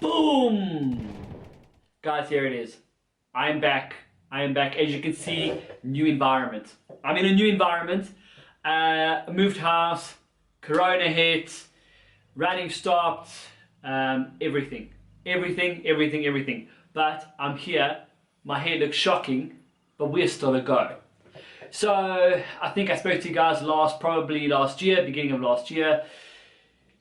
Boom! Guys, here it is. I am back. I am back. As you can see, new environment. I'm in a new environment. Moved house, Corona hit, running stopped, everything. Everything. But I'm here. My hair looks shocking, but we're still a go. So I think I spoke to you guys probably last year, beginning of last year.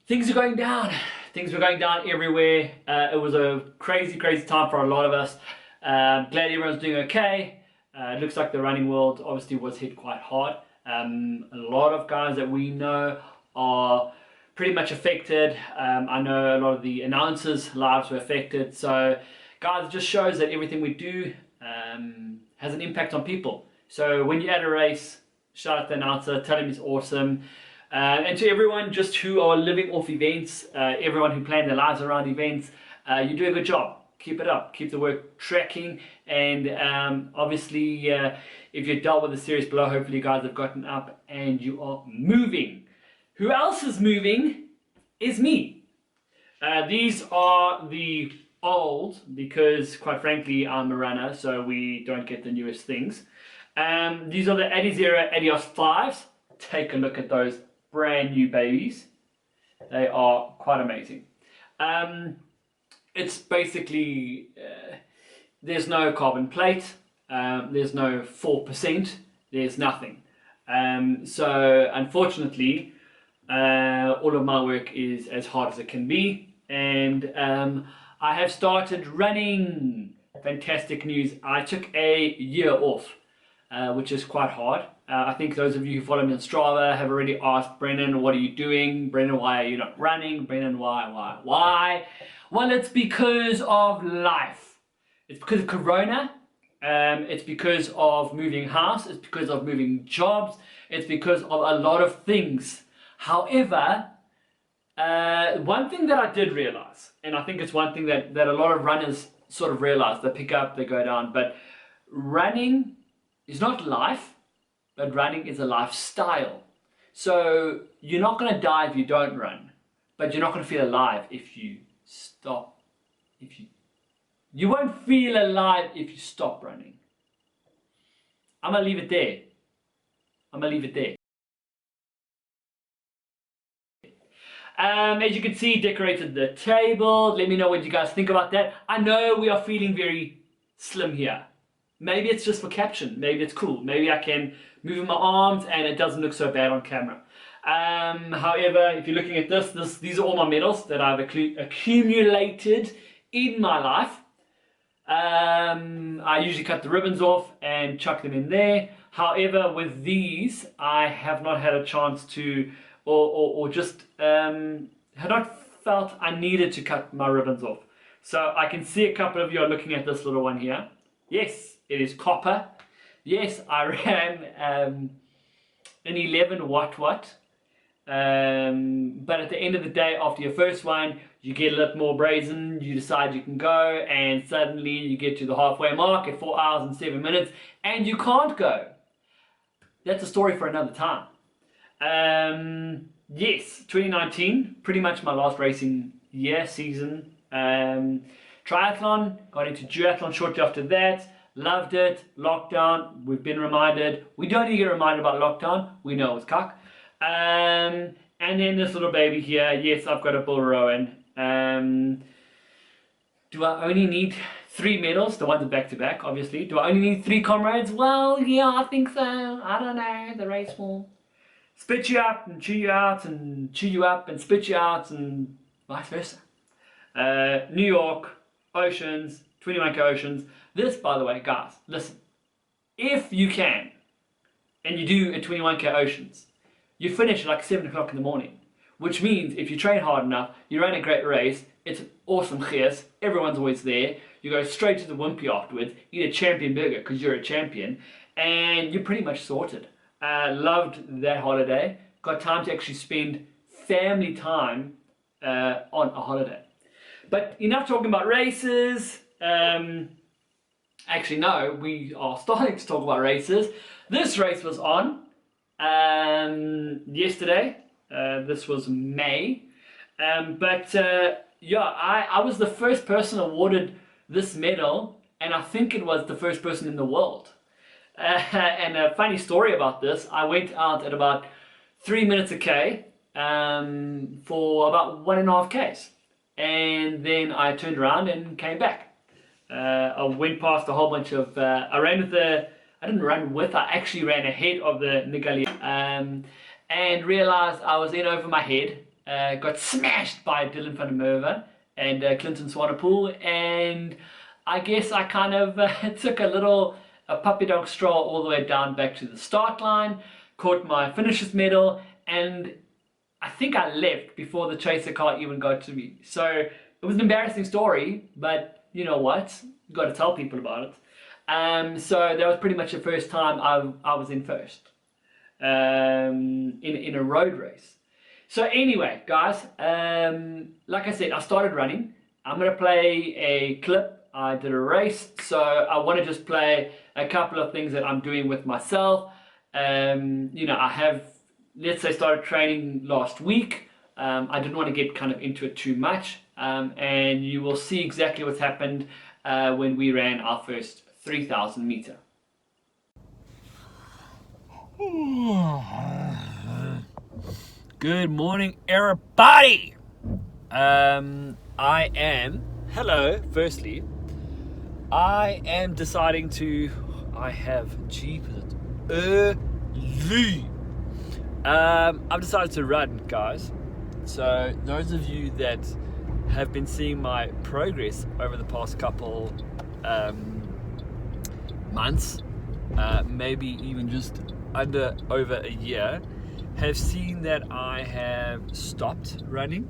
Things are going down. Things were going down everywhere. It was a crazy time for a lot of us. Glad everyone's doing okay. It looks like the running world obviously was hit quite hard. A lot of guys that we know are pretty much affected. I know a lot of the announcers' lives were affected. So guys, it just shows that everything we do has an impact on people. So when you're at a race, shout out the announcer, tell him he's awesome. And to everyone just who are living off events, everyone who planned their lives around events, you do a good job. Keep it up. Keep the work tracking. And obviously, if you're dealt with a serious blow, hopefully you guys have gotten up and you are moving. Who else is moving is me. These are the old, because quite frankly, I'm a runner, so we don't get the newest things. These are the Adizero Adios 5s. Take a look at those brand new babies. They are quite amazing. It's basically there's no carbon plate, there's no 4%, there's nothing. So unfortunately, all of my work is as hard as it can be, and I have started running. Fantastic news! I took a year off, which is quite hard. I think those of you who follow me on Strava have already asked, Brennan, what are you doing? Brennan, why are you not running? Brennan, why? Well, it's because of life. It's because of Corona. It's because of moving house. It's because of moving jobs. It's because of a lot of things. However, one thing that I did realize, and I think it's one thing that a lot of runners sort of realize, they pick up, they go down, but running is not life, but running is a lifestyle. So you're not going to die if you don't run, but you're not going to feel alive if you stop. You won't feel alive if you stop running. I'm going to leave it there. As you can see, decorated the table. Let me know what you guys think about that. I know we are feeling very slim here. Maybe it's just for caption. Maybe it's cool. Maybe I can move my arms and it doesn't look so bad on camera. However, if you're looking at these are all my medals that I've accumulated in my life. I usually cut the ribbons off and chuck them in there. However, with these, I have not had a chance to, or just had not felt I needed to cut my ribbons off. So I can see a couple of you are looking at this little one here. Yes, it is copper. Yes, I ran an 11 watt. But at the end of the day, after your first one, you get a little more brazen, you decide you can go, and suddenly you get to the halfway mark at 4 hours and 7 minutes, and you can't go. That's a story for another time. Yes, 2019, pretty much my last racing season. Triathlon, got into duathlon shortly after that. Loved it. Lockdown, we've been reminded. We don't need to get reminded about lockdown. We know it's cuck. And then this little baby here. Yes, I've got a Bull Rowan. Do I only need 3 medals? The ones are back to back, obviously. Do I only need 3 comrades? Well, yeah, I think so. I don't know. The race will spit you up and chew you out, and chew you up and spit you out, and vice versa. New York, Oceans, 21K Oceans. This, by the way, guys, listen. If you can, and you do a 21K Oceans, you finish at like 7 o'clock in the morning. Which means if you train hard enough, you run a great race, it's an awesome gears, everyone's always there, you go straight to the Wimpy afterwards, eat a champion burger because you're a champion, and you're pretty much sorted. Loved that holiday. Got time to actually spend family time on a holiday. But enough talking about races. Actually, no, we are starting to talk about races. This race was on yesterday. This was May. But yeah, I was the first person awarded this medal, and I think it was the first person in the world. And a funny story about this, I went out at about 3 minutes a K for about 1.5 Ks. And then I turned around and came back. I went past a whole bunch of, I didn't run with, I actually ran ahead of the Nigali, and realized I was in over my head, got smashed by Dylan van der Merwe and Clinton Swanepoel, and I guess I kind of took a puppy dog stroll all the way down back to the start line, caught my finisher's medal, and I think I left before the chaser car even got to me. So it was an embarrassing story, but you know what? You got to tell people about it. So that was pretty much the first time I was in first in a road race. So anyway, guys, like I said, I started running. I'm gonna play a clip. I did a race, so I want to just play a couple of things that I'm doing with myself. You know, I have, let's say, started training last week. I didn't want to get kind of into it too much, and you will see exactly what's happened when we ran our first 3,000 meter. Good morning, everybody. Firstly, I am deciding to, early. I've decided to run, guys. So those of you that have been seeing my progress over the past couple months, maybe even just over a year, have seen that I have stopped running.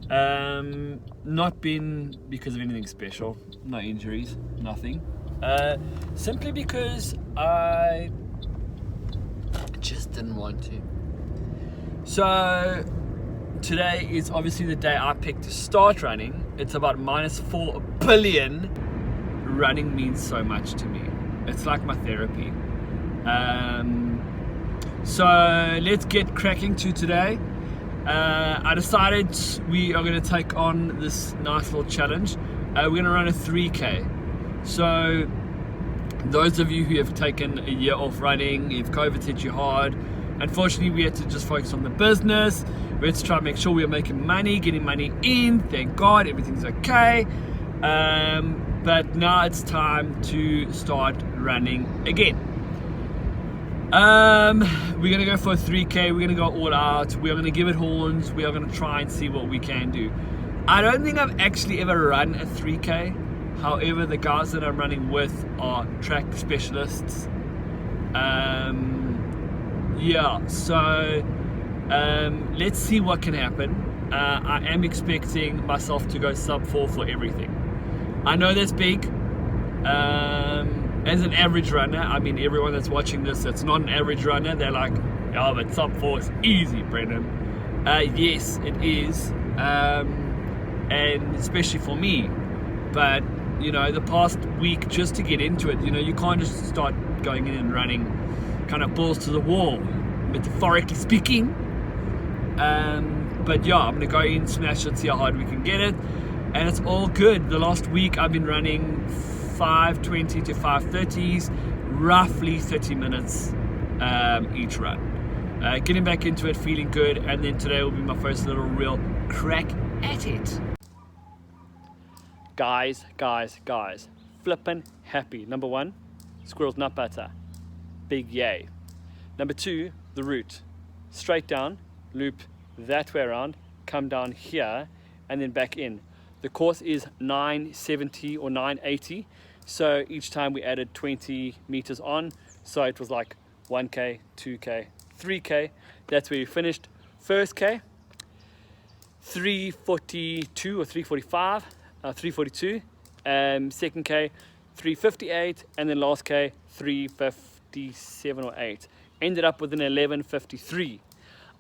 Not been because of anything special, no injuries, nothing. Simply because I just didn't want to. So today is obviously the day I picked to start running. It's about -4 billion. Running means so much to me. It's like my therapy. So let's get cracking to today. I decided we are going to take on this nice little challenge. We're going to run a 3K. So those of you who have taken a year off running, if COVID's hit you hard, unfortunately we had to just focus on the business. We had to try and make sure we were making money, getting money in. Thank God everything's okay. But now it's time to start running again. We're gonna go for a 3K. We're gonna go all out. We're gonna give it horns. We are gonna try and see what we can do. I don't think I've actually ever run a 3K. However, the guys that I'm running with are track specialists. Yeah, so let's see what can happen. I am expecting myself to go sub 4 for everything. I know that's big. As an average runner, I mean, everyone that's watching this that's not an average runner, they're like, oh, but sub 4 is easy, Brendan. Yes, it is, and especially for me. But you know, the past week, just to get into it, you know, you can't just start going in and running kind of balls to the wall, metaphorically speaking. But yeah, I'm gonna go in, smash it, see how hard we can get it, and it's all good. The last week I've been running 5:20 to 5:30s, roughly 30 minutes each run. Getting back into it, feeling good, and then today will be my first little real crack at it. Guys, flippin' happy. Number 1, squirrel's nut butter, big yay. Number 2, the route, straight down, loop that way around, come down here, and then back in. The course is 970 or 980. So each time we added 20 meters on, so it was like 1K, 2K, 3K. That's where we finished. First K, 342 or 345, 342. Second K, 358, and then last K, 357 or 8. Ended up with an 11:53.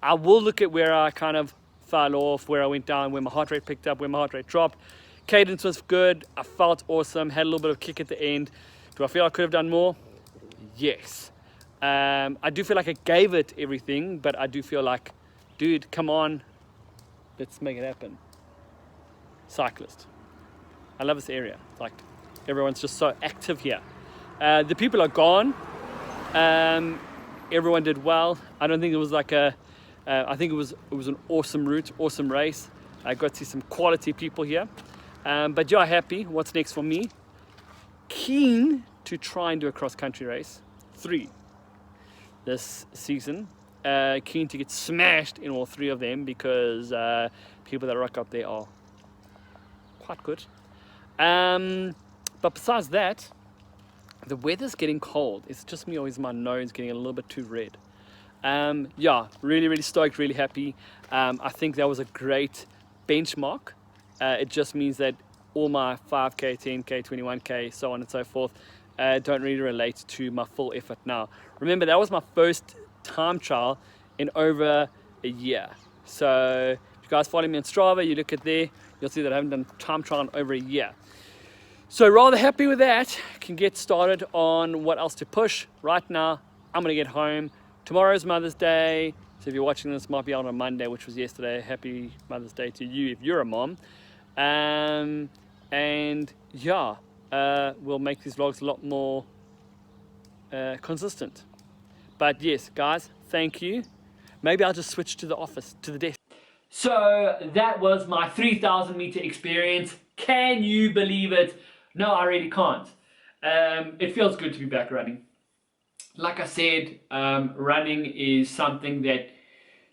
I will look at where I kind of fell off, where I went down, where my heart rate picked up, where my heart rate dropped. Cadence was good. I felt awesome. Had a little bit of kick at the end. Do I feel I could have done more? Yes. I do feel like I gave it everything, but I do feel like, dude, come on, let's make it happen. cyclist. I love this area. Like, everyone's just so active here. The people are gone. Everyone did well. I don't think it was like I think it was an awesome route, awesome race. I got to see some quality people here. But yeah, happy. What's next for me? Keen to try and do a cross-country race, 3 this season. Keen to get smashed in all 3 of them, because people that rock up there are quite good. But besides that, the weather's getting cold. It's just me, or is my nose getting a little bit too red? Yeah, really stoked, really happy. I think that was a great benchmark. It just means that all my 5k, 10k, 21k, so on and so forth, don't really relate to my full effort now. Remember, that was my first time trial in over a year. So if you guys follow me on Strava, you look at there, you'll see that I haven't done time trial in over a year. So rather happy with that. Can get started on what else to push. Right now, I'm gonna get home. Tomorrow's Mother's Day. So if you're watching this, might be out on Monday, which was yesterday. Happy Mother's Day to you if you're a mom. And yeah, we'll make these vlogs a lot more consistent. But yes, guys, thank you. Maybe I'll just switch to the office, to the desk. So that was my 3,000 meter experience. Can you believe it? No, I really can't. It feels good to be back running. Like I said, running is something that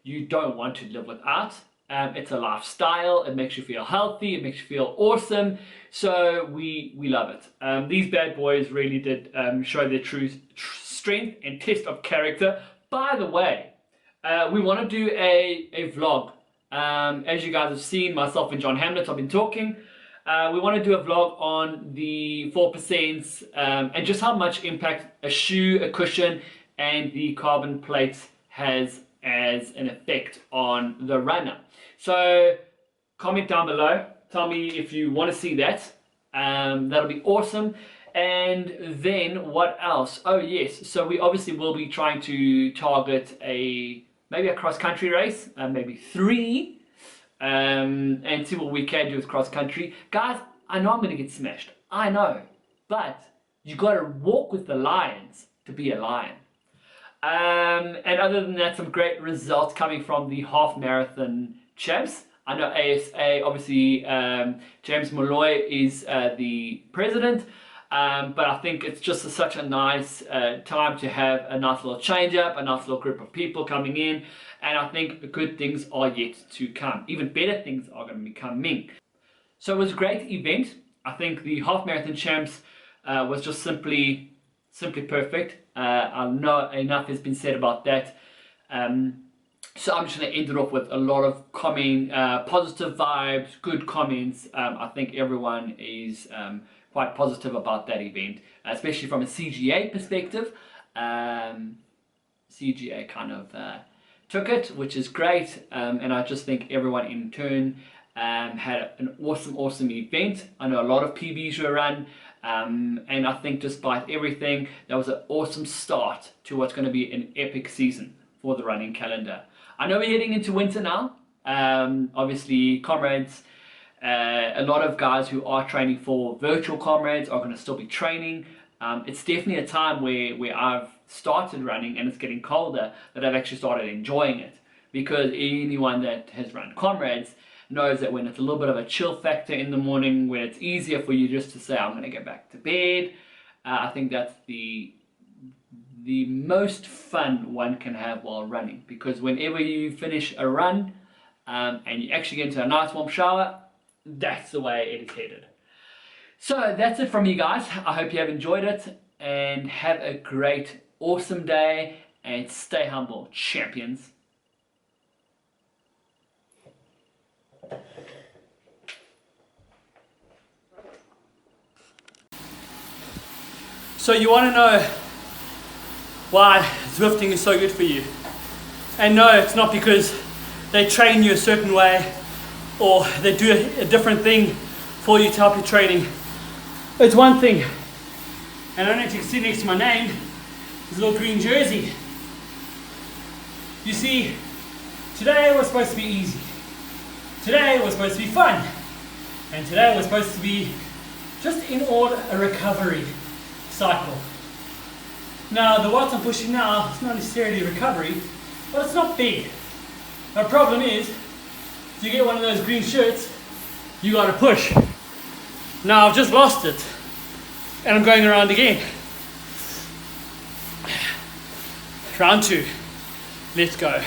you don't want to live without. It's a lifestyle. It makes you feel healthy. It makes you feel awesome. So we love it. These bad boys really did show their true strength and test of character. By the way, we want to do a vlog. As you guys have seen, myself and John Hamlet have been talking. We want to do a vlog on the 4% and just how much impact a shoe, a cushion, and the carbon plate has as an effect on the runner. So comment down below, tell me if you want to see that. That'll be awesome. And then what else? Oh yes, so we obviously will be trying to target maybe a cross-country race, maybe 3. And see what we can do with cross country. Guys, I know I'm going to get smashed. I know. But you got to walk with the lions to be a lion. And other than that, some great results coming from the half marathon champs. I know ASA, obviously, James Molloy is the president. But I think it's just such a nice time to have a nice little change up, a nice little group of people coming in. And I think good things are yet to come. Even better things are going to be coming. So it was a great event. I think the half marathon champs was just simply perfect. I know enough has been said about that. So I'm just going to end it off with a lot of positive vibes, good comments. I think everyone is quite positive about that event, especially from a CGA perspective. CGA kind of took it, which is great, and I just think everyone in turn had an awesome event. I know a lot of PBs were run, and I think despite everything, that was an awesome start to what's going to be an epic season for the running calendar. I know we're heading into winter now. Obviously, comrades, a lot of guys who are training for virtual comrades are going to still be training. It's definitely a time where I've started running and it's getting colder that I've actually started enjoying it, because anyone that has run comrades knows that when it's a little bit of a chill factor in the morning, when it's easier for you just to say I'm going to get back to bed, I think that's the most fun one can have while running, because whenever you finish a run and you actually get into a nice warm shower, that's the way it is headed. So that's it from me, guys. I hope you have enjoyed it, and have a great, awesome day, and stay humble, champions. So you want to know why Zwifting is so good for you? And no, it's not because they train you a certain way or they do a different thing for you to help your training. It's one thing, and I don't know if you can see next to my name, this little green jersey. You see, today was supposed to be easy. Today was supposed to be fun. And today was supposed to be just in order a recovery cycle. Now the watts I'm pushing now is not necessarily recovery, but it's not big. The problem is, if you get one of those green shirts, you gotta push. Now I've just lost it, and I'm going around again. Round 2, let's go.